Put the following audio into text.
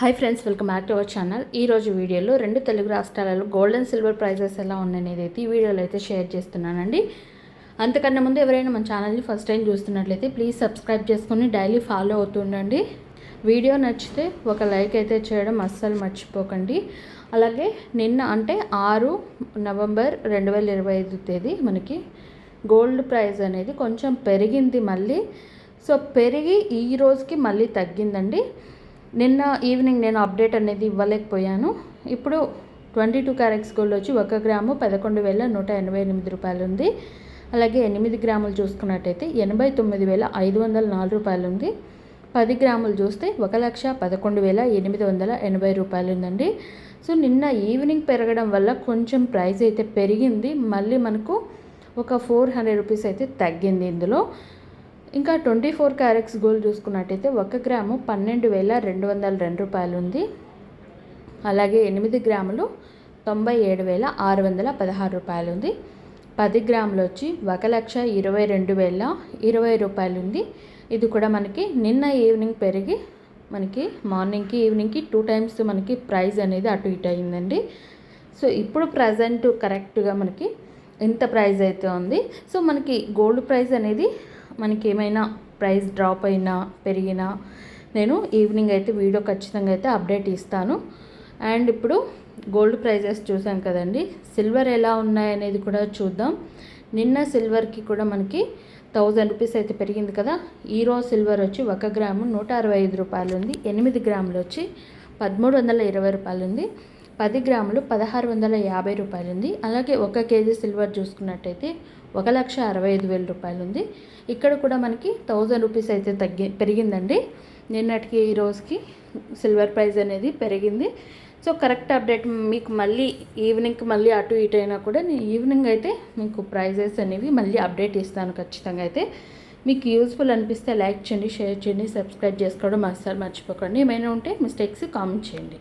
Hi friends, welcome back to our channel. ఈరోజు వీడియోలో రెండు తెలుగు రాష్ట్రాలలో గోల్డ్ అండ్ సిల్వర్ ప్రైజెస్ ఎలా ఉన్నాయనేది అయితే ఈ వీడియోలో అయితే షేర్ చేస్తున్నానండి. అంతకన్నా ముందు ఎవరైనా మన ఛానల్ని ఫస్ట్ టైం చూస్తున్నట్లయితే ప్లీజ్ సబ్స్క్రైబ్ చేసుకొని డైలీ ఫాలో అవుతుండండి. వీడియో నచ్చితే ఒక లైక్ అయితే చేయడం అస్సలు మర్చిపోకండి. అలాగే నిన్న అంటే 6 నవంబర్ 2025 తేదీ మనకి గోల్డ్ ప్రైస్ అనేది కొంచెం పెరిగింది మళ్ళీ. సో పెరిగి ఈ రోజుకి మళ్ళీ తగ్గిందండి. నిన్న ఈవినింగ్ నేను అప్డేట్ అనేది ఇవ్వలేకపోయాను. ఇప్పుడు 22 క్యారెట్స్ గోల్డ్ వచ్చి 1 గ్రాము 11,188 రూపాయలు ఉంది. అలాగే 8 గ్రాములు చూసుకున్నట్టయితే 89,504 రూపాయలు ఉంది. 10 గ్రాములు చూస్తే 1,11,880 రూపాయలు ఉందండి. సో నిన్న ఈవినింగ్ పెరగడం వల్ల కొంచెం ప్రైస్ అయితే పెరిగింది. మళ్ళీ మనకు ఒక 400 రూపీస్ అయితే తగ్గింది ఇందులో. ఇంకా 24 క్యారెట్స్ గోల్డ్ చూసుకున్నట్టయితే 1 గ్రాము 12,202 రూపాయలు ఉంది. అలాగే 8 గ్రాములు 97,616 రూపాయలు ఉంది. 10 గ్రాములు వచ్చి 1,22,020 రూపాయలు ఉంది. ఇది కూడా మనకి నిన్న ఈవినింగ్ పెరిగి మనకి మార్నింగ్కి ఈవినింగ్కి 2 టైమ్స్ మనకి ప్రైస్ అనేది అటు ఇటు అయిందండి. సో ఇప్పుడు ప్రజెంట్ కరెక్ట్గా మనకి ఎంత ప్రైస్ అయితే ఉంది. సో మనకి గోల్డ్ ప్రైస్ అనేది మనకి ఏమైనా ప్రైస్ డ్రాప్ అయినా పెరిగినా నేను ఈవినింగ్ అయితే వీడియో ఖచ్చితంగా అయితే అప్డేట్ ఇస్తాను. అండ్ ఇప్పుడు గోల్డ్ ప్రైజెస్ చూసాం కదండి, సిల్వర్ ఎలా ఉన్నాయనేది కూడా చూద్దాం. నిన్న సిల్వర్కి కూడా మనకి 1000 రూపీస్ అయితే పెరిగింది కదా. ఈరోజు సిల్వర్ వచ్చి 1 గ్రాము 165 రూపాయలు ఉంది. 8 గ్రాములు వచ్చి 1320 రూపాయలు ఉంది. 10 గ్రాములు 1650 రూపాయలు ఉంది. అలాగే 1 కేజీ సిల్వర్ చూసుకున్నట్టయితే 1,65,000 రూపాయలు ఉంది. ఇక్కడ కూడా మనకి 1000 రూపీస్ అయితే పెరిగిందండి. నిన్నటికి ఈ రోజుకి సిల్వర్ ప్రైస్ అనేది పెరిగింది. సో కరెక్ట్ అప్డేట్ మీకు మళ్ళీ ఈవినింగ్కి మళ్ళీ అటు ఇటు అయినా కూడా నేను ఈవినింగ్ అయితే మీకు ప్రైజెస్ అనేవి మళ్ళీ అప్డేట్ ఇస్తాను ఖచ్చితంగా. అయితే మీకు యూస్ఫుల్ అనిపిస్తే లైక్ చేయండి, షేర్ చేయండి, సబ్స్క్రైబ్ చేసుకోవడం అస్సలు మర్చిపోకండి. ఏమైనా ఉంటే మిస్టేక్స్ కామెంట్ చేయండి.